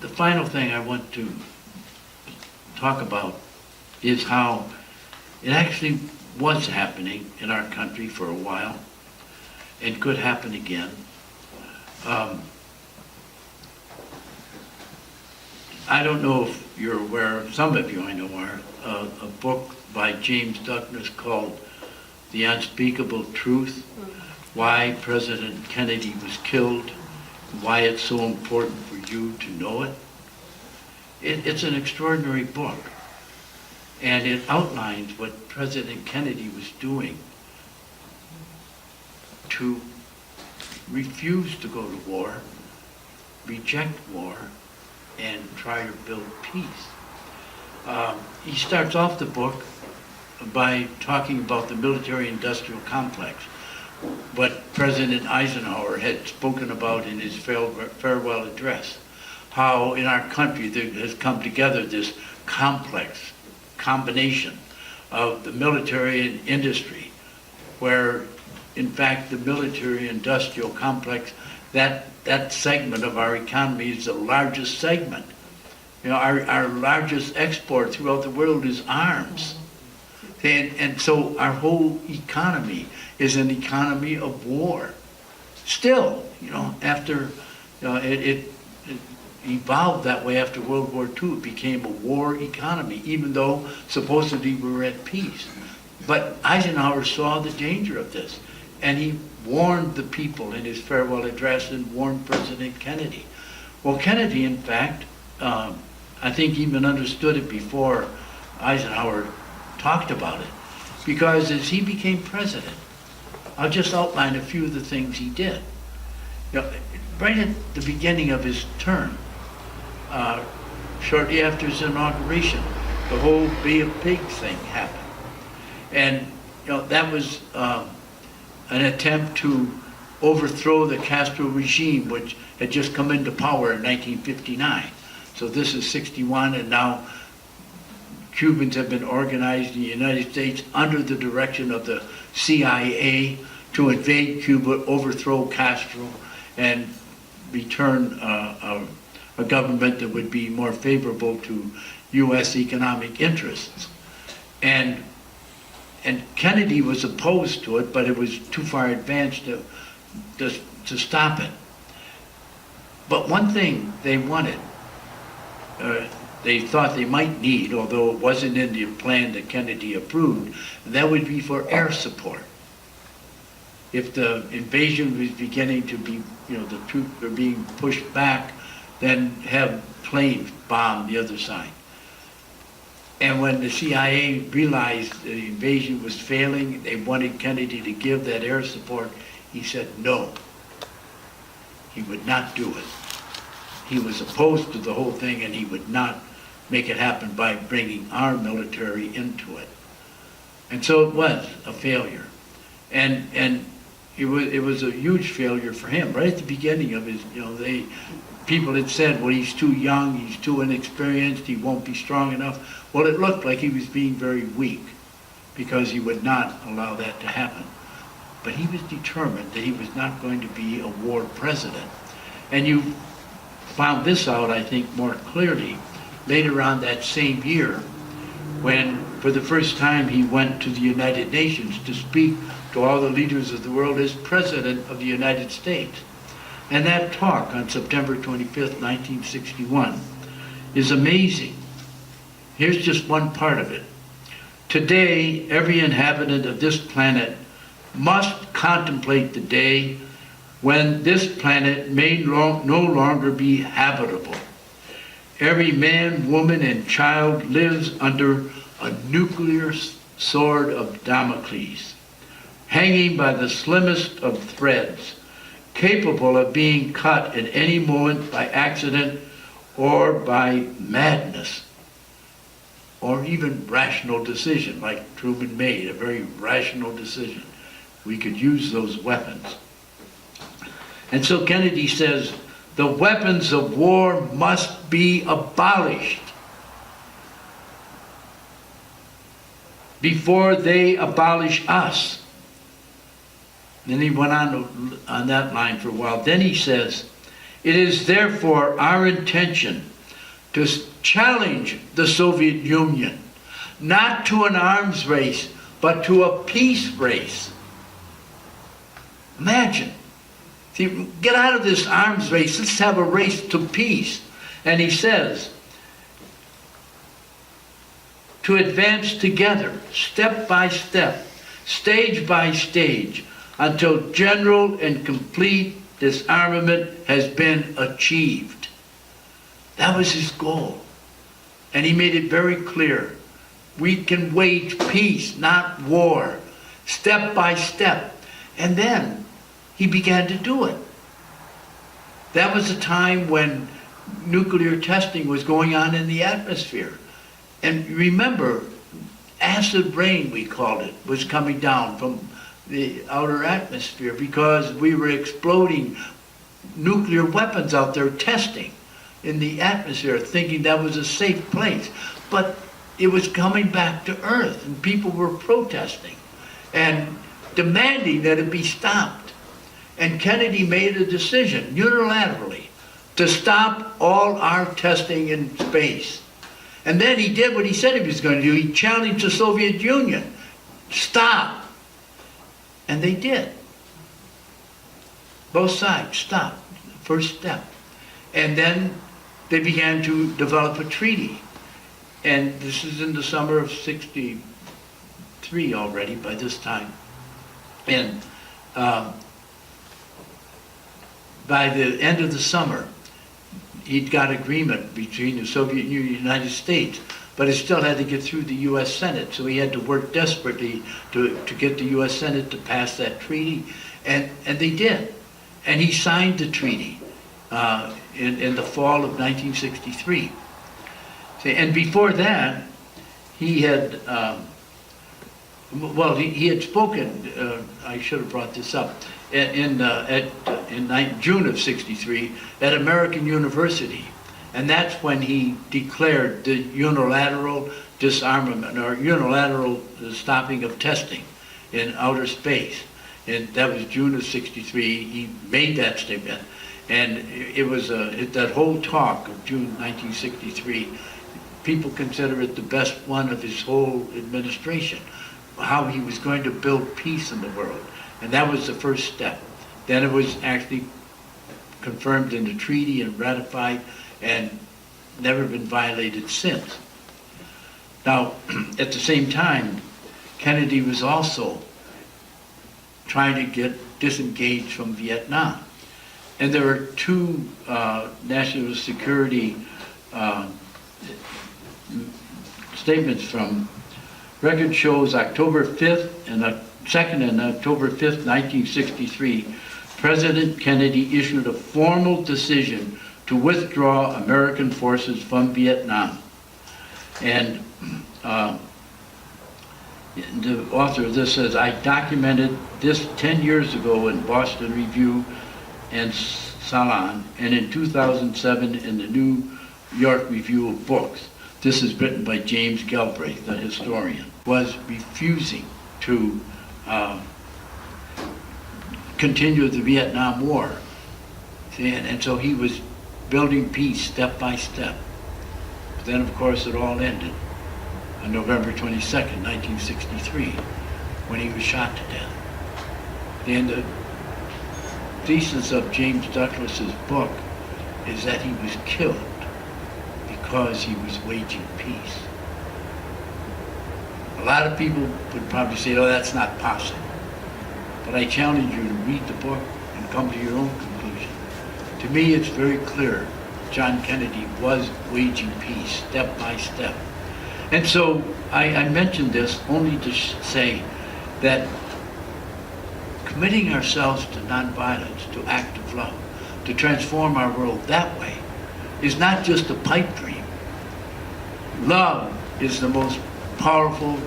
the final thing I want to talk about is how it actually was happening in our country for a while and could happen again. I don't know if you're aware, some of you I know are, a book by James Douglas called The Unspeakable Truth, Why President Kennedy Was Killed, Why It's So Important for You to Know It. It's an extraordinary book, and it outlines what President Kennedy was doing to refuse to go to war, reject war, and try to build peace. He starts off the book by talking about the military-industrial complex, what President Eisenhower had spoken about in his farewell address, how in our country there has come together this complex combination of the military and industry, where in fact the military-industrial complex, that segment of our economy is the largest segment. You know, our largest export throughout the world is arms. And so our whole economy is an economy of war. Still, you know, after it evolved that way after World War II, it became a war economy, even though supposedly we were at peace. But Eisenhower saw the danger of this, and he warned the people in his farewell address and warned President Kennedy. Well, Kennedy, in fact, I think even understood it before Eisenhower talked about it, because as he became president, I'll just outline a few of the things he did. You know, right at the beginning of his term, shortly after his inauguration, the whole Bay of Pigs thing happened. And you know, that was an attempt to overthrow the Castro regime, which had just come into power in 1959. So this is 61, and now Cubans have been organized in the United States under the direction of the CIA to invade Cuba, overthrow Castro, and return a government that would be more favorable to U.S. economic interests. And Kennedy was opposed to it, but it was too far advanced to stop it. But one thing they wanted, they thought they might need, although it wasn't in the plan that Kennedy approved, that would be for air support. If the invasion was beginning to be, you know, the troops were being pushed back, then have planes bomb the other side. And when the CIA realized the invasion was failing, they wanted Kennedy to give that air support, he said no. He would not do it. He was opposed to the whole thing, and he would not make it happen by bringing our military into it. And so it was a failure. And it was a huge failure for him. Right at the beginning of his, you know, people had said, well, he's too young, he's too inexperienced, he won't be strong enough. Well, it looked like he was being very weak because he would not allow that to happen. But he was determined that he was not going to be a war president. And you found this out, I think, more clearly later on that same year when, for the first time, he went to the United Nations to speak to all the leaders of the world as President of the United States. And that talk on September 25th, 1961 is amazing. Here's just one part of it. Today, every inhabitant of this planet must contemplate the day when this planet may no longer be habitable. Every man, woman, and child lives under a nuclear sword of Damocles, hanging by the slimmest of threads, capable of being cut at any moment by accident or by madness, or even rational decision, like Truman made, a very rational decision. We could use those weapons. And so Kennedy says, the weapons of war must be abolished before they abolish us. Then he went on that line for a while. Then he says, It is therefore our intention to challenge the Soviet Union, not to an arms race, but to a peace race. Imagine. See, get out of this arms race. Let's have a race to peace. And he says, to advance together, step by step, stage by stage, until general and complete disarmament has been achieved. That was his goal. And he made it very clear. We can wage peace, not war, step by step. And then he began to do it. That was a time when nuclear testing was going on in the atmosphere. And remember, acid rain, we called it, was coming down from the outer atmosphere because we were exploding nuclear weapons out there, testing in the atmosphere, thinking that was a safe place. But it was coming back to Earth, and people were protesting and demanding that it be stopped. And Kennedy made a decision unilaterally to stop all our testing in space. And then he did what he said he was going to do. He challenged the Soviet Union. Stop. And they did. Both sides stopped. First step. And then they began to develop a treaty. And this is in the summer of '63 already by this time. And by the end of the summer, he'd got agreement between the Soviet Union and the United States, but it still had to get through the U.S. Senate, so he had to work desperately to get the U.S. Senate to pass that treaty, and they did. And he signed the treaty in the fall of 1963. And before that, he had, he had spoken, I should have brought this up, in June of '63 at American University. And that's when he declared the unilateral disarmament, or unilateral stopping of testing in outer space. And that was June of '63. He made that statement. And it was that whole talk of June 1963, people consider it the best one of his whole administration, how he was going to build peace in the world. And that was the first step. Then it was actually confirmed in the treaty and ratified and never been violated since. Now, at the same time, Kennedy was also trying to get disengaged from Vietnam. And there are two national security statements from record shows October 5th and 2nd and October 5th, 1963, President Kennedy issued a formal decision to withdraw American forces from Vietnam. And the author of this says, I documented this 10 years ago in Boston Review and Salon, and in 2007 in the New York Review of Books. This is written by James Galbraith, the historian, was refusing to continue the Vietnam War. And so he was building peace step by step. But then, of course, it all ended on November 22nd, 1963, when he was shot to death. And the thesis of James Douglas's book is that he was killed because he was waging peace. A lot of people would probably say, oh, that's not possible. But I challenge you to read the book and come to your own conclusion. To me, it's very clear John Kennedy was waging peace step by step. And so I mentioned this only to say that committing ourselves to nonviolence, to active love, to transform our world that way, is not just a pipe dream. Love is the most powerful,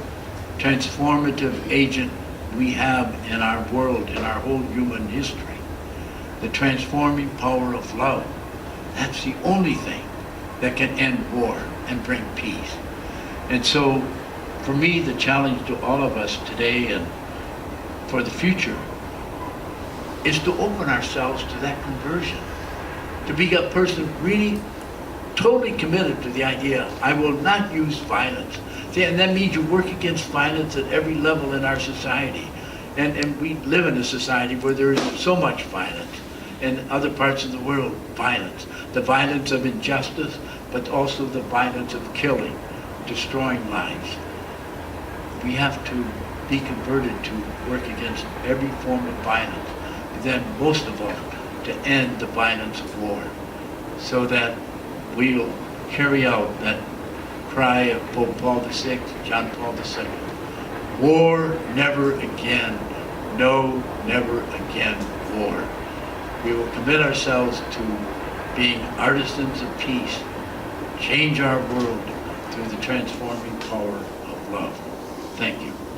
transformative agent we have in our world, in our whole human history. The transforming power of love. That's the only thing that can end war and bring peace. And so, for me, the challenge to all of us today and for the future is to open ourselves to that conversion, to be a person really totally committed to the idea, I will not use violence. See, and that means you work against violence at every level in our society. And we live in a society where there is so much violence. In other parts of the world, violence. The violence of injustice, but also the violence of killing, destroying lives. We have to be converted to work against every form of violence. And then, most of all, to end the violence of war, so that we'll carry out that cry of Pope Paul VI, John Paul II. War never again. No, never again war. We will commit ourselves to being artisans of peace, change our world through the transforming power of love. Thank you.